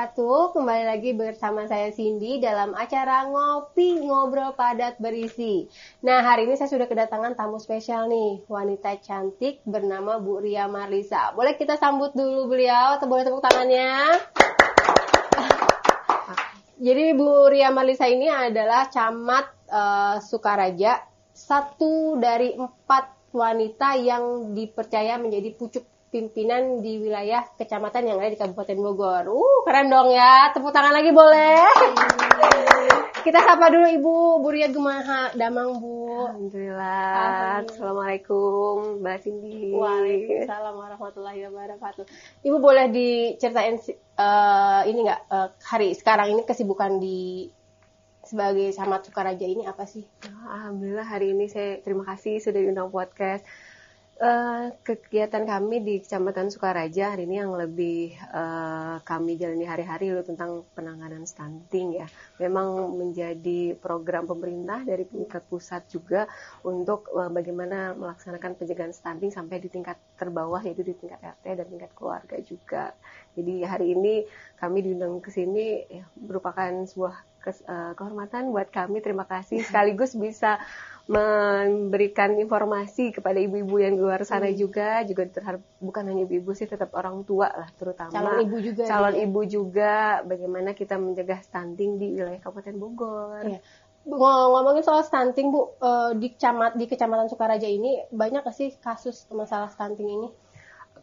wabarakatuh. Kembali lagi bersama saya Cindy dalam acara Ngopi Ngobrol Padat Berisi. Nah, hari ini saya sudah kedatangan tamu spesial nih, wanita cantik bernama Bu Ria Marlisa. Boleh kita sambut dulu beliau, atau boleh tepuk tangannya? Jadi Bu Ria Marlisa ini adalah camat Sukaraja, satu dari 4 wanita yang dipercaya menjadi pucuk pimpinan di wilayah kecamatan yang ada di Kabupaten Bogor. Keren dong ya. Tepuk tangan lagi boleh. Kita sapa dulu Ibu Bu Ria Gumaha Damang, Bu. Alhamdulillah. Assalamualaikum Mbak Cindy. Waalaikumsalam warahmatullahi wabarakatuh. Ibu boleh diceritain ini nggak, hari sekarang ini kesibukan di sebagai camat Sukaraja ini apa sih? Alhamdulillah hari ini saya terima kasih sudah diundang podcast. Kegiatan kami di Kecamatan Sukaraja hari ini yang lebih kami jalani hari-hari itu tentang penanganan stunting ya. Memang menjadi program pemerintah dari tingkat pusat juga untuk bagaimana melaksanakan pencegahan stunting sampai di tingkat terbawah, yaitu di tingkat RT dan tingkat keluarga juga. Jadi hari ini kami diundang ke sini ya, merupakan sebuah kehormatan buat kami. Terima kasih sekaligus bisa memberikan informasi kepada ibu-ibu yang di luar sana juga terhadap bukan hanya ibu-ibu sih, tetap orang tua lah, terutama calon ibu juga bagaimana kita mencegah stunting di wilayah Kabupaten Bogor. Iya. Ngomongin soal stunting Bu, di Kecamatan Sukaraja ini banyak nggak sih kasus masalah stunting ini?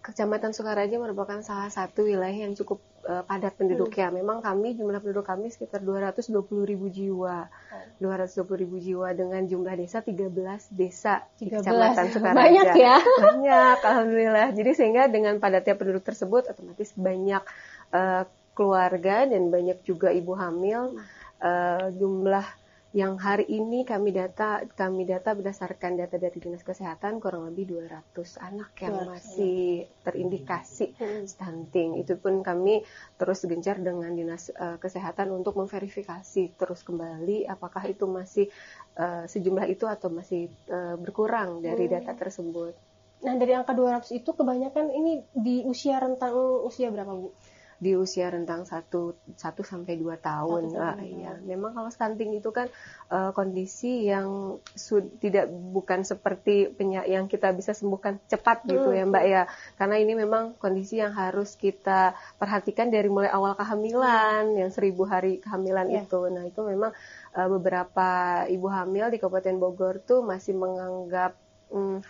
Kecamatan Sukaraja merupakan salah satu wilayah yang cukup padat penduduknya. Memang jumlah penduduk kami sekitar 220.000 jiwa. 220.000 jiwa dengan jumlah desa 13 desa di Kecamatan Sukaraja. Banyak ya? Banyak, alhamdulillah. Jadi sehingga dengan padatnya penduduk tersebut otomatis banyak keluarga dan banyak juga ibu hamil. Jumlah yang hari ini kami data berdasarkan data dari Dinas Kesehatan kurang lebih 200 anak yang masih terindikasi stunting. Itu pun kami terus gencar dengan Dinas Kesehatan untuk memverifikasi terus kembali apakah itu masih sejumlah itu atau masih berkurang dari data tersebut. Nah, dari angka 200 itu kebanyakan ini di rentang usia berapa, Bu? Di usia rentang 1 sampai 2 tahun. Iya. Memang kalau stunting itu kan kondisi yang bukan seperti yang kita bisa sembuhkan cepat gitu ya Mbak ya. Karena ini memang kondisi yang harus kita perhatikan dari mulai awal kehamilan, yang 1000 hari kehamilan itu. Nah, itu memang beberapa ibu hamil di Kabupaten Bogor tuh masih menganggap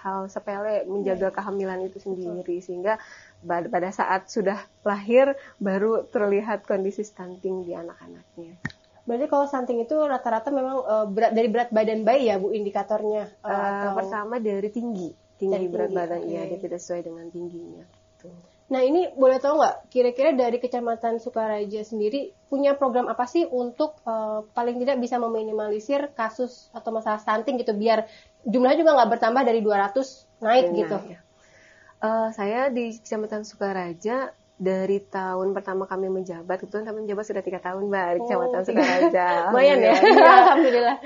hal sepele menjaga kehamilan itu sendiri, sehingga pada saat sudah lahir baru terlihat kondisi stunting di anak-anaknya. Berarti kalau stunting itu rata-rata memang dari berat badan bayi ya Bu indikatornya? Pertama dari tinggi berat badan, iya, dia tidak sesuai dengan tingginya. Tuh. Nah, ini boleh tahu nggak kira-kira dari Kecamatan Sukaraja sendiri punya program apa sih untuk paling tidak bisa meminimalisir kasus atau masalah stunting gitu, biar jumlahnya juga nggak bertambah dari 200 naik gitu? Ya. Saya di Kecamatan Sukaraja dari tahun pertama kami menjabat, kebetulan kami menjabat sudah 3 tahun Mbak di Kecamatan Sukaraja. Lumayan ya? Alhamdulillah.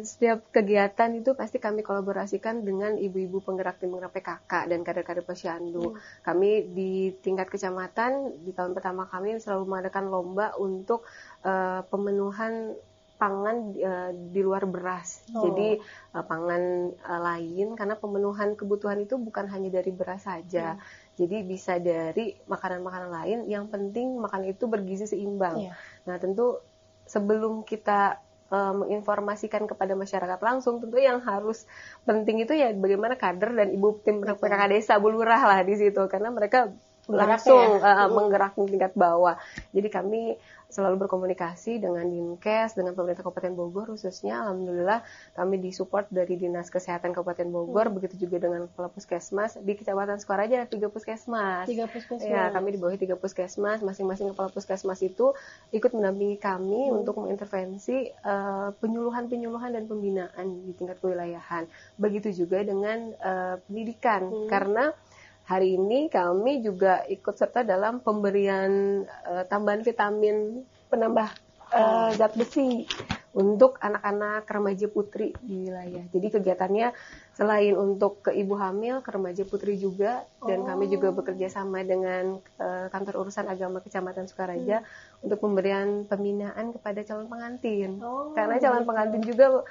Setiap kegiatan itu pasti kami kolaborasikan dengan ibu-ibu penggerak tim PKK dan kader-kader posyandu. Kami di tingkat kecamatan di tahun pertama kami selalu mengadakan lomba untuk pemenuhan pangan di luar beras. Jadi pangan lain, karena pemenuhan kebutuhan itu bukan hanya dari beras saja. Jadi bisa dari makanan-makanan lain, yang penting makanan itu bergizi seimbang. Nah, tentu sebelum kita menginformasikan kepada masyarakat langsung, tentu yang harus penting itu ya bagaimana kader dan ibu tim PKK desa, Bu Lurah lah di situ, karena mereka langsung menggerak di tingkat bawah. Jadi kami selalu berkomunikasi dengan Dinkes, dengan pemerintah Kabupaten Bogor khususnya. Alhamdulillah kami disupport dari Dinas Kesehatan Kabupaten Bogor, begitu juga dengan Kepala Puskesmas. Di Kecamatan Sukaraja ada 3 puskesmas. 3 puskesmas. Ya, kami di bawah 3 puskesmas. Masing-masing Kepala Puskesmas itu ikut mendampingi kami untuk mengintervensi penyuluhan dan pembinaan di tingkat kewilayahan. Begitu juga dengan pendidikan, karena hari ini kami juga ikut serta dalam pemberian tambahan vitamin penambah zat besi untuk anak-anak remaja putri di wilayah. Jadi kegiatannya selain untuk ke ibu hamil, ke remaja putri juga, dan kami juga bekerja sama dengan kantor urusan agama Kecamatan Sukaraja untuk pemberian pembinaan kepada calon pengantin. Karena calon pengantin juga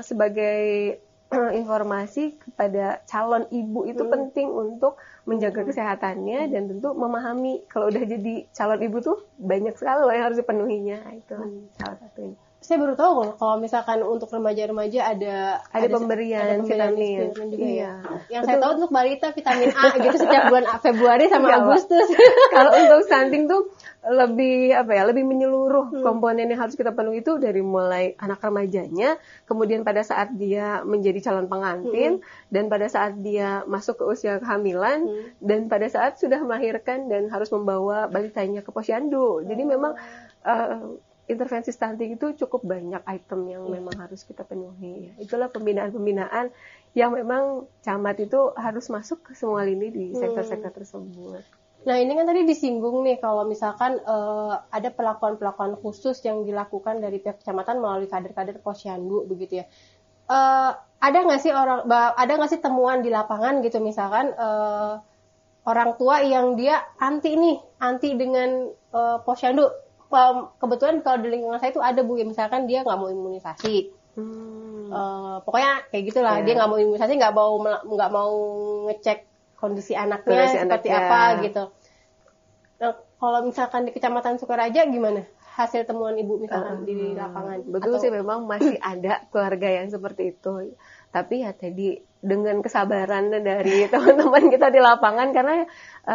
sebagai informasi kepada calon ibu itu penting untuk menjaga kesehatannya dan tentu memahami kalau udah jadi calon ibu tuh banyak sekali loh yang harus dipenuhinya. Itu salah satunya. Saya baru tahu kalau misalkan untuk remaja-remaja ada pemberian vitamin juga ya. Yang saya tahu untuk balita vitamin A gitu setiap bulan Februari sama Agustus. Kalau untuk stunting tuh lebih lebih menyeluruh komponen yang harus kita penuhi itu dari mulai anak remajanya, kemudian pada saat dia menjadi calon pengantin, dan pada saat dia masuk ke usia kehamilan, dan pada saat sudah melahirkan dan harus membawa balitanya ke posyandu. Jadi memang intervensi stunting itu cukup banyak item yang memang harus kita penuhi. Itulah pembinaan-pembinaan yang memang camat itu harus masuk ke semua lini di sektor-sektor tersebut. Nah ini kan tadi disinggung nih kalau misalkan ada pelakuan-pelakuan khusus yang dilakukan dari pihak kecamatan melalui kader-kader posyandu begitu ya. Ada nggak sih temuan di lapangan gitu misalkan orang tua yang dia anti dengan posyandu? Kebetulan kalau di lingkungan saya itu ada Bu, ya, misalkan dia nggak mau imunisasi, pokoknya kayak gitulah, dia nggak mau imunisasi, nggak mau ngecek kondisi anaknya seperti apa gitu. Nah, kalau misalkan di Kecamatan Sukaraja gimana hasil temuan Ibu misalkan di lapangan? Betul sih, memang masih ada keluarga yang seperti itu. Tapi ya tadi dengan kesabaran dari teman-teman kita di lapangan, karena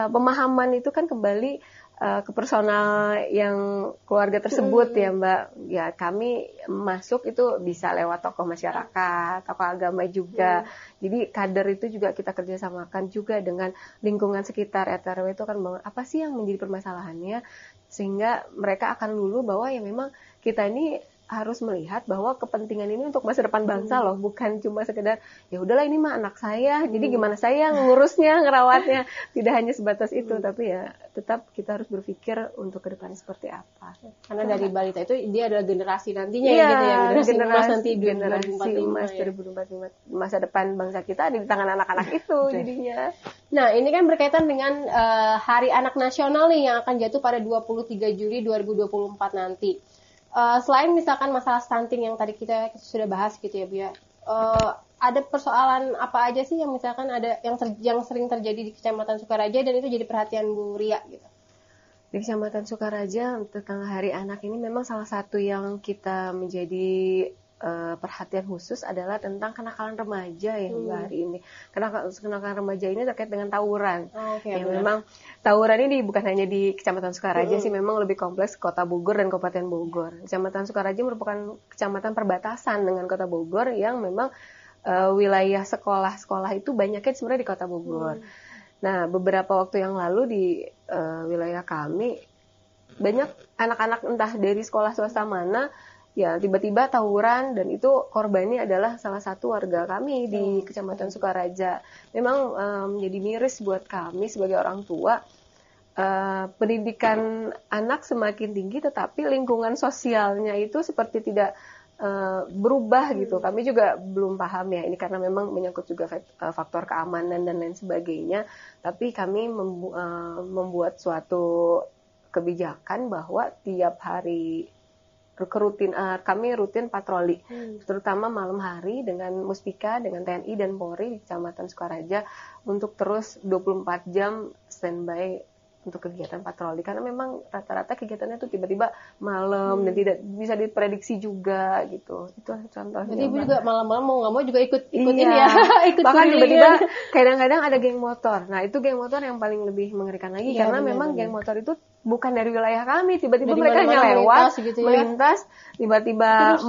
pemahaman itu kan kembali ke personal yang keluarga tersebut ya Mbak. Ya kami masuk itu bisa lewat tokoh masyarakat, tokoh agama juga. Jadi kader itu juga kita kerjasamakan juga dengan lingkungan sekitar RT RW itu kan apa sih yang menjadi permasalahannya, sehingga mereka akan lulu bahwa ya memang kita ini harus melihat bahwa kepentingan ini untuk masa depan bangsa loh, bukan cuma sekedar ya udahlah ini mah anak saya, jadi gimana saya ngurusnya, ngerawatnya, tidak hanya sebatas itu, tapi ya tetap kita harus berpikir untuk ke depan seperti apa. Karena dari balita itu dia adalah generasi nantinya ya, gitu ya, generasi emas nanti 2045, masa depan bangsa kita ada di tangan anak-anak itu jadinya. Nah, ini kan berkaitan dengan Hari Anak Nasional nih yang akan jatuh pada 23 Juli 2024 nanti. Selain misalkan masalah stunting yang tadi kita sudah bahas gitu ya Bu ya, ada persoalan apa aja sih yang misalkan ada yang sering terjadi di Kecamatan Sukaraja dan itu jadi perhatian Bu Ria gitu? Di Kecamatan Sukaraja tentang Hari Anak ini memang salah satu yang kita menjadi perhatian khusus adalah tentang kenakalan remaja ya Mbak hari ini. Kenakalan remaja ini terkait dengan tawuran. Memang tawuran ini bukan hanya di Kecamatan Sukaraja sih, memang lebih kompleks Kota Bogor dan Kabupaten Bogor. Kecamatan Sukaraja merupakan kecamatan perbatasan dengan Kota Bogor yang memang wilayah sekolah-sekolah itu banyaknya sebenarnya di Kota Bogor. Nah, beberapa waktu yang lalu di wilayah kami banyak anak-anak entah dari sekolah swasta mana ya tiba-tiba tawuran, dan itu korbannya adalah salah satu warga kami di Kecamatan Sukaraja. Memang menjadi miris buat kami sebagai orang tua. Pendidikan anak semakin tinggi tetapi lingkungan sosialnya itu seperti tidak berubah gitu. Kami juga belum paham ya, ini karena memang menyangkut juga faktor keamanan dan lain sebagainya. Tapi kami membuat suatu kebijakan bahwa tiap hari kami rutin patroli, terutama malam hari dengan Muspika, dengan TNI dan Polri di Kecamatan Sukaraja untuk terus 24 jam standby untuk kegiatan patroli, karena memang rata-rata kegiatannya tuh tiba-tiba malam dan tidak bisa diprediksi juga gitu. Itu contohnya. Jadi Ibu juga malam-malam mau nggak mau juga ikut ini ya. Ikut bahkan tiba-tiba kadang-kadang ada geng motor. Nah itu geng motor yang paling lebih mengerikan lagi, karena memang geng motor itu bukan dari wilayah kami, tiba-tiba mereka hanya lewat gitu ya. Melintas, tiba-tiba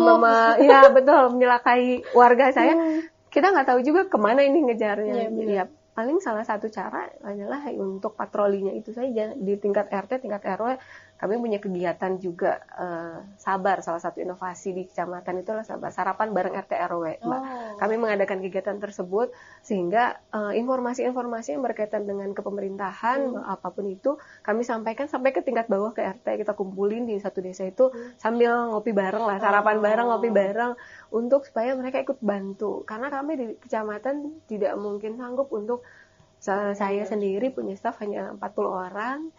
betul menyelakai warga saya. Kita nggak tahu juga kemana ini ngejarnya. Ya, paling salah satu cara adalah untuk patrolinya itu saja di tingkat RT, tingkat RW. kami punya kegiatan juga Sabar, salah satu inovasi di kecamatan itu adalah Sabar, sarapan bareng RT RW, Mbak. Kami mengadakan kegiatan tersebut sehingga informasi-informasi yang berkaitan dengan kepemerintahan apapun itu kami sampaikan sampai ke tingkat bawah ke RT, kita kumpulin di satu desa itu sambil ngopi bareng lah, sarapan bareng, ngopi bareng untuk supaya mereka ikut bantu. Karena kami di kecamatan tidak mungkin sanggup untuk saya sendiri punya staf hanya 40 orang,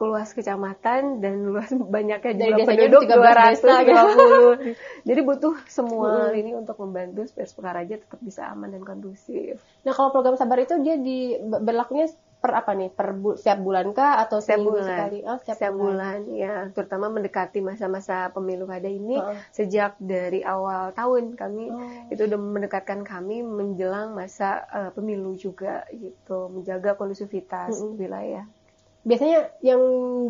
luas kecamatan dan luas banyaknya jumlah penduduk 220. Jadi butuh semua ini untuk membantu supaya Sukaraja tetap bisa aman dan kondusif. Nah, kalau program Sabar itu dia berlakunya per apa nih? Setiap bulan kah atau seminggu sekali? Setiap bulan ya, terutama mendekati masa-masa pemilu kada ini sejak dari awal tahun kami itu udah mendekatkan kami menjelang masa pemilu juga gitu, menjaga kondusivitas wilayah. Biasanya yang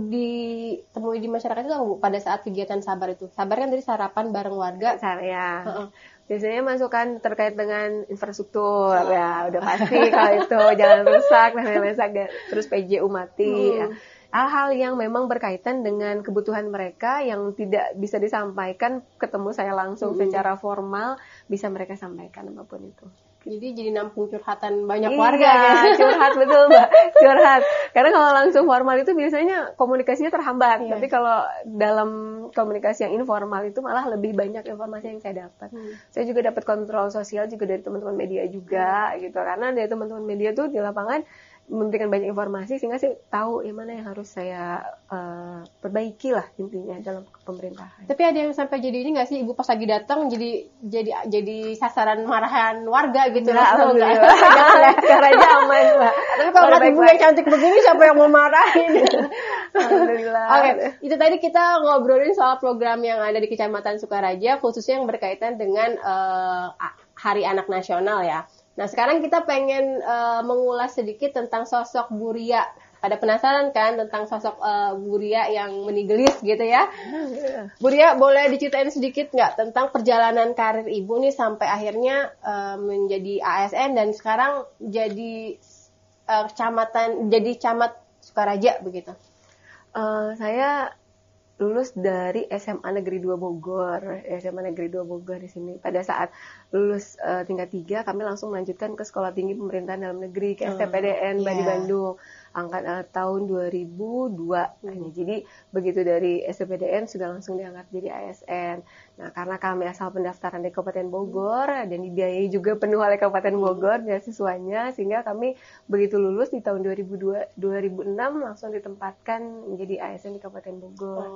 ditemui di masyarakat itu Bu, pada saat kegiatan Sabar itu. Sabar kan tadi sarapan bareng warga. Biasanya masukan terkait dengan infrastruktur ya udah pasti kalau itu jalan rusak dan lain-lain, terus PJU mati ya. Hal-hal yang memang berkaitan dengan kebutuhan mereka yang tidak bisa disampaikan ketemu saya langsung secara formal, bisa mereka sampaikan apapun itu. Jadi nampung curhatan banyak warga ya. Curhat betul Mbak, curhat. Karena kalau langsung formal itu biasanya komunikasinya terhambat. Tapi kalau dalam komunikasi yang informal itu malah lebih banyak informasi yang saya dapat. Saya juga dapat kontrol sosial juga dari teman-teman media juga gitu. Karena dari teman-teman media tuh di lapangan memberikan banyak informasi sehingga saya tahu mana yang harus saya perbaiki lah intinya dalam pemerintahan. Tapi ada yang sampai jadi ini nggak sih Ibu pas lagi datang jadi sasaran marahan warga gitu? Alhamdulillah. Sukaraja aman Mbak. Tapi kalau lihat Ibu yang cantik begini siapa yang mau marahin? Alhamdulillah. Oke, itu tadi kita ngobrolin soal program yang ada di Kecamatan Sukaraja khususnya yang berkaitan dengan Hari Anak Nasional ya. Nah, sekarang kita pengen mengulas sedikit tentang sosok Bu Ria. Pada penasaran kan tentang sosok Bu Ria yang menigelis gitu ya? Bu Ria, boleh diceritain sedikit nggak tentang perjalanan karir Ibu nih sampai akhirnya menjadi ASN dan sekarang jadi camat Sukaraja begitu? Saya lulus dari SMA Negeri 2 Bogor, di sini. Pada saat lulus tingkat 3, kami langsung melanjutkan ke Sekolah Tinggi Pemerintahan Dalam Negeri, ke STPDN di Bandung, tahun 2002. Jadi begitu dari STPDN sudah langsung diangkat jadi ASN. Nah, karena kami asal pendaftaran dari Kabupaten Bogor dan dibiayai juga penuh oleh Kabupaten Bogor dan siswanya, sehingga kami begitu lulus di tahun 2006 langsung ditempatkan menjadi ASN di Kabupaten Bogor.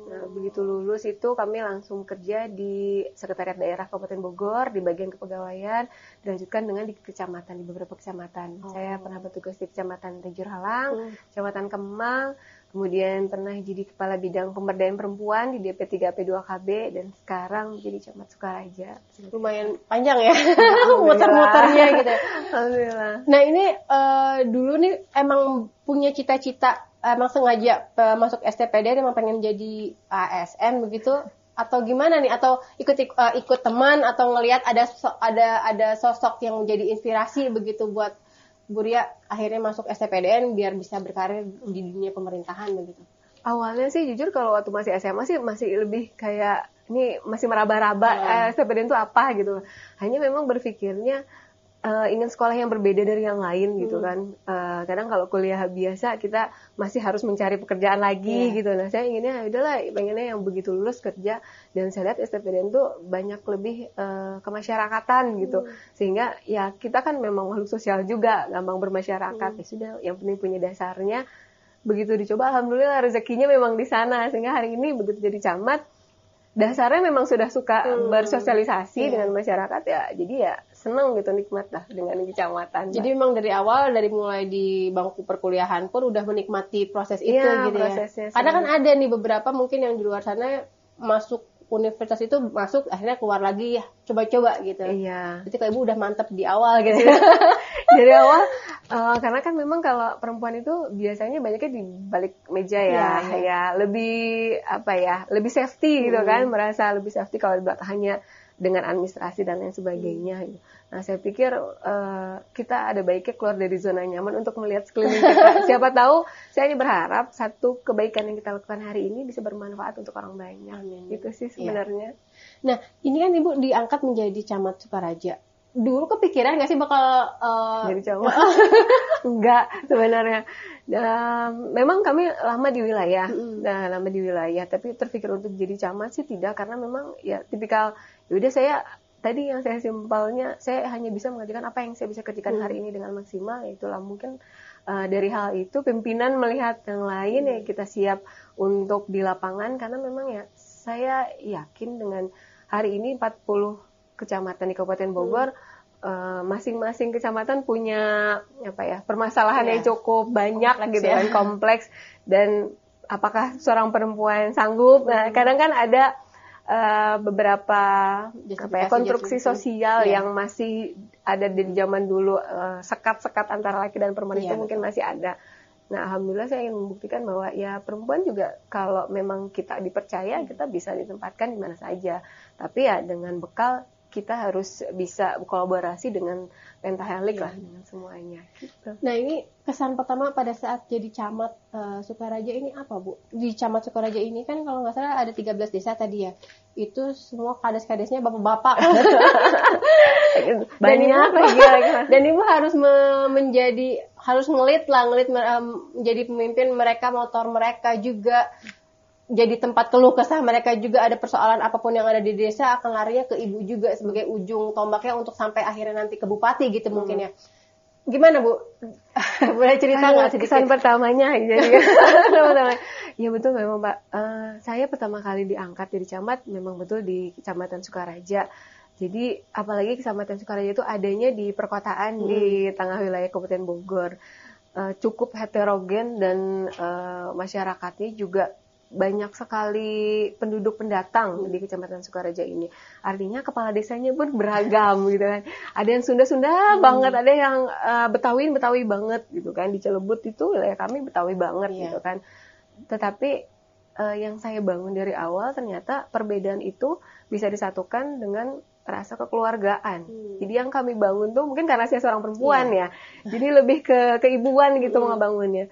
Nah, begitu lulus itu kami langsung kerja di Sekretariat Daerah Kabupaten Bogor di bagian kepegawaian, dilanjutkan dengan di kecamatan, di beberapa kecamatan. Saya pernah bertugas di Kecamatan Tejur Halang, Kecamatan Kemang, kemudian pernah jadi Kepala Bidang Pemberdayaan Perempuan di DP3 P2KB, dan sekarang jadi Camat Sukaraja. Lumayan panjang ya, muter-muternya gitu. Alhamdulillah. Nah, ini dulu nih emang punya cita-cita, emang sengaja masuk STPD emang pengen jadi ASN begitu atau gimana nih, atau ikut teman atau ngelihat ada sosok yang menjadi inspirasi begitu buat Bu Ria akhirnya masuk STPDN biar bisa berkarir di dunia pemerintahan begitu? Awalnya sih jujur kalau waktu masih SMA sih masih lebih kayak ini masih meraba-raba STPDN itu apa gitu. Hanya memang berpikirnya ingin sekolah yang berbeda dari yang lain gitu kan. Kadang kalau kuliah biasa kita masih harus mencari pekerjaan lagi gitu. Nah, saya inginnya udahlah pengennya yang begitu lulus kerja, dan saya lihat STPDN tuh banyak lebih kemasyarakatan gitu. Sehingga ya kita kan memang makhluk sosial juga, gampang bermasyarakat. Ya sudah, yang penting punya dasarnya. Begitu dicoba, alhamdulillah rezekinya memang di sana, sehingga hari ini begitu jadi camat, dasarnya memang sudah suka bersosialisasi dengan masyarakat ya, jadi ya senang gitu, nikmat lah dengan kecamatan. Jadi memang dari awal, dari mulai di bangku perkuliahan pun udah menikmati proses itu gitu ya. Karena kan ada nih beberapa mungkin yang di luar sana masuk universitas itu masuk akhirnya keluar lagi ya coba-coba gitu. Iya. Jadi kalau Ibu udah mantap di awal gitu. Dari awal karena kan memang kalau perempuan itu biasanya banyaknya di balik meja ya lebih lebih safety gitu kan, merasa lebih safety kalau di belakangnya dengan administrasi dan lain sebagainya gitu. Nah, saya pikir kita ada baiknya keluar dari zona nyaman untuk melihat sekeliling kita. Siapa tahu, saya hanya berharap satu kebaikan yang kita lakukan hari ini bisa bermanfaat untuk orang banyak. Amin. Itu sih sebenarnya. Nah, ini kan Ibu diangkat menjadi camat Sukaraja. Dulu kepikiran nggak sih bakal Jadi camat? Enggak, sebenarnya. Memang kami lama di wilayah, tapi terpikir untuk jadi camat sih tidak, karena memang ya tipikal, yaudah saya tadi yang saya simpelnya, saya hanya bisa mengerjakan apa yang saya bisa kerjakan hari ini dengan maksimal, itulah mungkin dari hal itu pimpinan melihat yang lain ya kita siap untuk di lapangan, karena memang ya saya yakin dengan hari ini 40 kecamatan di Kabupaten Bogor, masing-masing kecamatan punya permasalahan yang cukup banyak gitu kan, kompleks, dan apakah seorang perempuan sanggup? Nah, kadang kan ada beberapa konstruksi sosial yang masih ada di zaman dulu, sekat-sekat antara laki dan perempuan itu mungkin masih ada. Nah, alhamdulillah saya ingin membuktikan bahwa ya perempuan juga kalau memang kita dipercaya, kita bisa ditempatkan di mana saja. Tapi ya dengan bekal kita harus bisa kolaborasi dengan pentahelix lah, dengan semuanya gitu. Nah, ini kesan pertama pada saat jadi camat Sukaraja ini apa, Bu? Di camat Sukaraja ini kan kalau nggak salah ada 13 desa tadi ya. Itu semua kades-kadesnya bapak-bapak. Banyak dan Ibu harus harus ngelit menjadi pemimpin mereka, motor mereka juga jadi tempat keluh kesah mereka juga, ada persoalan apapun yang ada di desa akan larinya ke Ibu juga sebagai ujung tombaknya untuk sampai akhirnya nanti ke bupati gitu mungkin ya. Gimana, Bu? Boleh cerita nggak sedikit? Kesan pertamanya jadi ya betul memang, Pak. Saya pertama kali diangkat jadi camat memang betul di Kecamatan Sukaraja. Jadi apalagi Kecamatan Sukaraja itu adanya di perkotaan di tengah wilayah Kabupaten Bogor. Cukup heterogen dan masyarakatnya juga banyak sekali penduduk pendatang di Kecamatan Sukaraja ini. Artinya kepala desanya pun beragam gitu kan. Ada yang Sunda-Sunda banget, ada yang Betawi banget gitu kan. Di Cilebut itu wilayah kami Betawi banget gitu kan. Tetapi yang saya bangun dari awal ternyata perbedaan itu bisa disatukan dengan rasa kekeluargaan. Jadi yang kami bangun tuh mungkin karena saya seorang perempuan ya. Jadi lebih ke keibuan gitu ngebangunnya.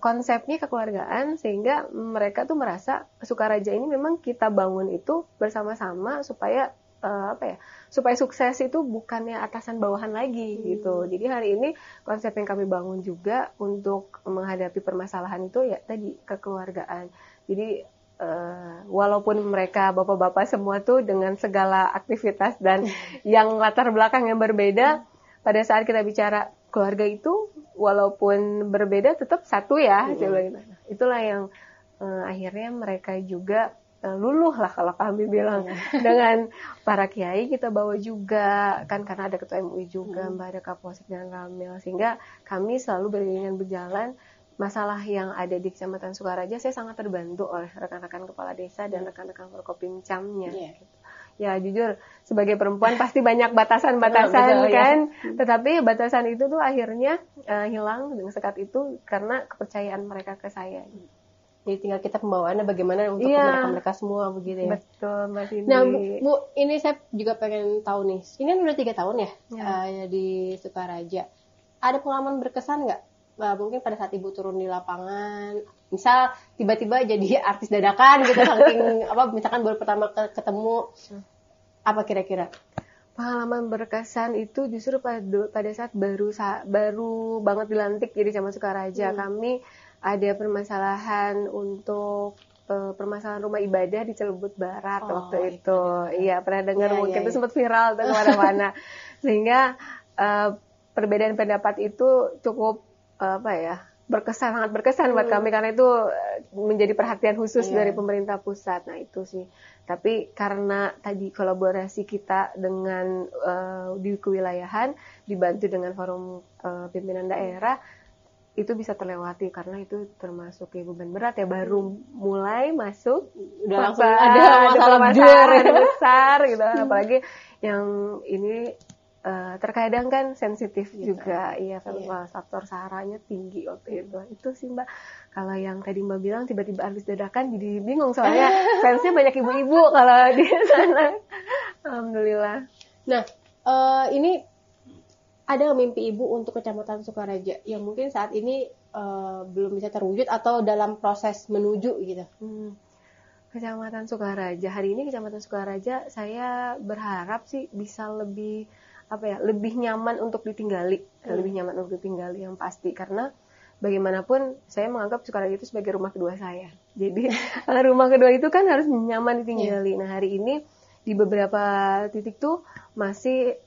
Konsepnya kekeluargaan, sehingga mereka tuh merasa Sukaraja ini memang kita bangun itu bersama-sama supaya supaya sukses itu bukannya atasan bawahan lagi gitu. Jadi hari ini konsep yang kami bangun juga untuk menghadapi permasalahan itu ya tadi kekeluargaan. Jadi walaupun mereka bapak-bapak semua tuh dengan segala aktivitas dan yang latar belakang yang berbeda, pada saat kita bicara keluarga itu walaupun berbeda tetap satu ya. Itulah yang akhirnya mereka juga luluh lah kalau kami bilang. Dengan para kiai kita bawa juga kan, karena ada ketua MUI juga, Mbak, ada Kapolsek dan Ramil, sehingga kami selalu beriringan berjalan. Masalah yang ada di Kecamatan Sukaraja saya sangat terbantu oleh rekan-rekan kepala desa dan rekan-rekan Forkopimcamnya. Ya jujur sebagai perempuan pasti banyak batasan-batasan kan, tetapi batasan itu tuh akhirnya hilang dengan sekat itu karena kepercayaan mereka ke saya. Jadi tinggal kita pembawaannya bagaimana untuk mereka semua begitu ya. Betul, Mbak Cindy. Nah, Bu, ini saya juga pengen tahu nih. Ini kan udah 3 tahun ya di Sukaraja. Ada pengalaman berkesan nggak? Mungkin pada saat Ibu turun di lapangan, misal tiba-tiba jadi artis dadakan gitu, saking misalkan baru pertama ketemu, apa kira-kira? Pengalaman berkesan itu justru pada saat baru banget dilantik jadi camat Sukaraja. Kami ada permasalahan untuk permasalahan rumah ibadah di Cilebut Barat waktu itu. Iya, pernah dengar mungkin itu sempat viral tuh kemana-mana. Sehingga perbedaan pendapat itu cukup sangat berkesan buat kami, karena itu menjadi perhatian khusus dari pemerintah pusat. Nah itu sih. Tapi karena tadi kolaborasi kita dengan di kewilayahan dibantu dengan forum pimpinan daerah, itu bisa terlewati karena itu termasuk beban berat ya, baru mulai masuk udah langsung ada masalah besar gitu. Apalagi yang ini terkadang kan sensitif juga, faktor saranya tinggi waktu itu sih Mbak. Kalau yang tadi Mbak bilang tiba-tiba artis dadakan, jadi bingung soalnya fansnya banyak ibu-ibu kalau di sana. Alhamdulillah. Nah, ini ada mimpi Ibu untuk Kecamatan Sukaraja yang mungkin saat ini belum bisa terwujud atau dalam proses menuju gitu? Kecamatan Sukaraja, hari ini Kecamatan Sukaraja saya berharap sih bisa lebih lebih nyaman untuk ditinggali, lebih nyaman untuk ditinggali yang pasti, karena bagaimanapun saya menganggap Sukaraja itu sebagai rumah kedua saya. Jadi rumah kedua itu kan harus nyaman ditinggali. Nah, hari ini di beberapa titik tuh masih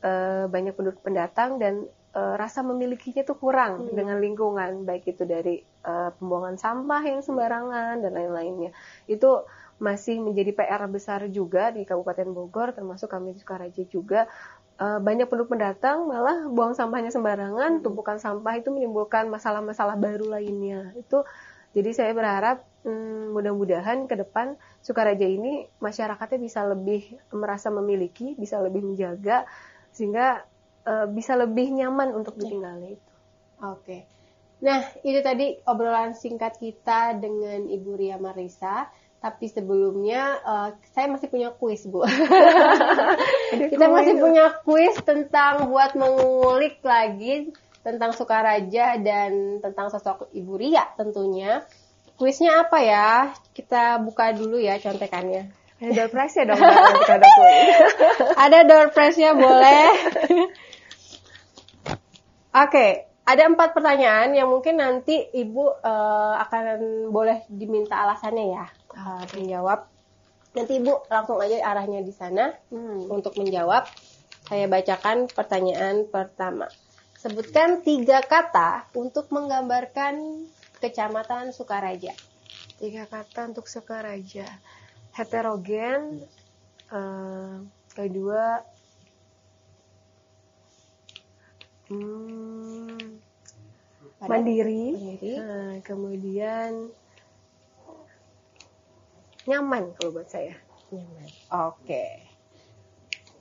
banyak penduduk pendatang dan rasa memilikinya tuh kurang dengan lingkungan, baik itu dari pembuangan sampah yang sembarangan dan lain-lainnya. Itu masih menjadi PR besar juga di Kabupaten Bogor, termasuk kami di Sukaraja juga. Banyak penduduk pendatang malah buang sampahnya sembarangan, tumpukan sampah itu menimbulkan masalah-masalah baru lainnya. Itu jadi saya berharap mudah-mudahan ke depan Sukaraja ini masyarakatnya bisa lebih merasa memiliki, bisa lebih menjaga, sehingga bisa lebih nyaman untuk ditinggali itu. Oke. Nah, itu tadi obrolan singkat kita dengan Ibu Ria Marlisa. Tapi sebelumnya saya masih punya kuis, Bu. Kita masih punya kuis tentang buat mengulik lagi tentang Sukaraja dan tentang sosok Ibu Ria tentunya. Kuisnya apa ya? Kita buka dulu ya contekannya. Ada door prize ya dong, Mbak? Ada kuis. Ada door prize-nya, boleh. Oke, ada 4 pertanyaan yang mungkin nanti Ibu akan boleh diminta alasannya ya menjawab. Nanti Ibu langsung aja arahnya di sana untuk menjawab. Saya bacakan pertanyaan pertama. Sebutkan 3 kata untuk menggambarkan Kecamatan Sukaraja. 3 kata untuk Sukaraja. Heterogen, kedua mandiri. Kemudian nyaman kalau buat saya. Nyaman. Oke.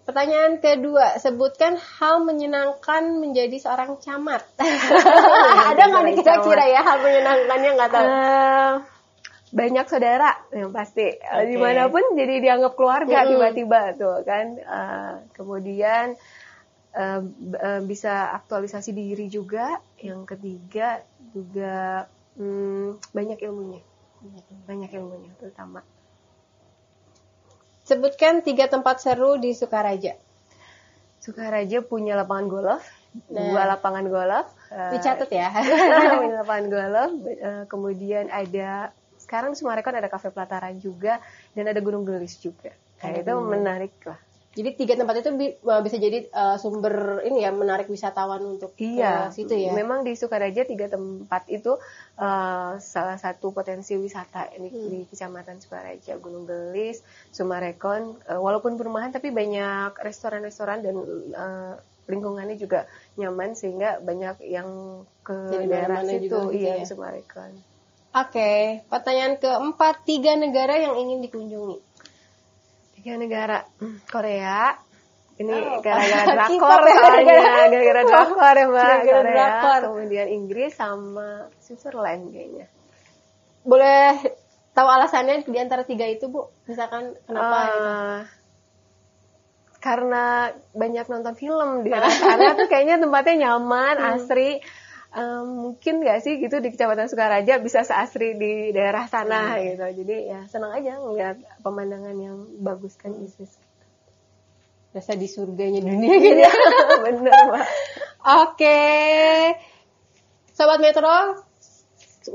Pertanyaan kedua, sebutkan hal menyenangkan menjadi seorang camat. Ada nggak nih kira-kira ya hal menyenangkannya, nggak tahu? Banyak saudara yang pasti. Dimanapun jadi dianggap keluarga tiba-tiba tuh kan. Kemudian bisa aktualisasi diri juga. Yang ketiga juga banyak ilmunya. Banyak ilmunya terutama. Sebutkan 3 tempat seru di Sukaraja. Sukaraja punya lapangan golf, 2 lapangan golf. Dicatat ya. Punya lapangan golf. Kemudian ada, sekarang di Sumarekon ada Cafe Pelataran juga, dan ada Gunung Gelis juga. Itu menarik lah. Jadi 3 tempat itu bisa jadi sumber ini ya, menarik wisatawan untuk ke situ ya. Memang di Sukaraja 3 tempat itu salah satu potensi wisata di Kecamatan Sukaraja. Gunung Gelis, Sumarekon, walaupun perumahan tapi banyak restoran-restoran dan lingkungannya juga nyaman sehingga banyak yang ke daerah situ, ya. Sumarekon. Oke, pertanyaan keempat, 3 negara yang ingin dikunjungi. 3 negara, Korea, ini gara-gara drakor soalnya, gara-gara drakor ya Mbak, Korea, kemudian Inggris sama Switzerland kayaknya. Boleh tahu alasannya di antara 3 itu, Bu? Misalkan kenapa gitu? Karena banyak nonton film di daerah sana tuh kayaknya tempatnya nyaman, asri. Mungkin nggak sih gitu di Kecamatan Sukaraja bisa seasri di daerah sana gitu. Jadi ya senang aja ngeliat pemandangan yang bagus kan bisnis. Rasa di surganya dunia gitu ya. Bener Mbak. Oke. Sobat Metro,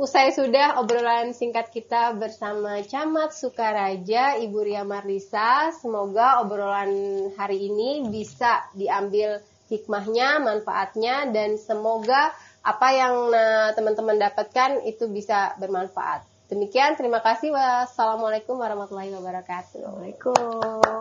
usai sudah obrolan singkat kita bersama Camat Sukaraja, Ibu Ria Marlisa. Semoga obrolan hari ini bisa diambil hikmahnya, manfaatnya, dan semoga apa yang teman-teman dapatkan itu bisa bermanfaat. Demikian, terima kasih. Wassalamualaikum warahmatullahi wabarakatuh. Waalaikumsalam.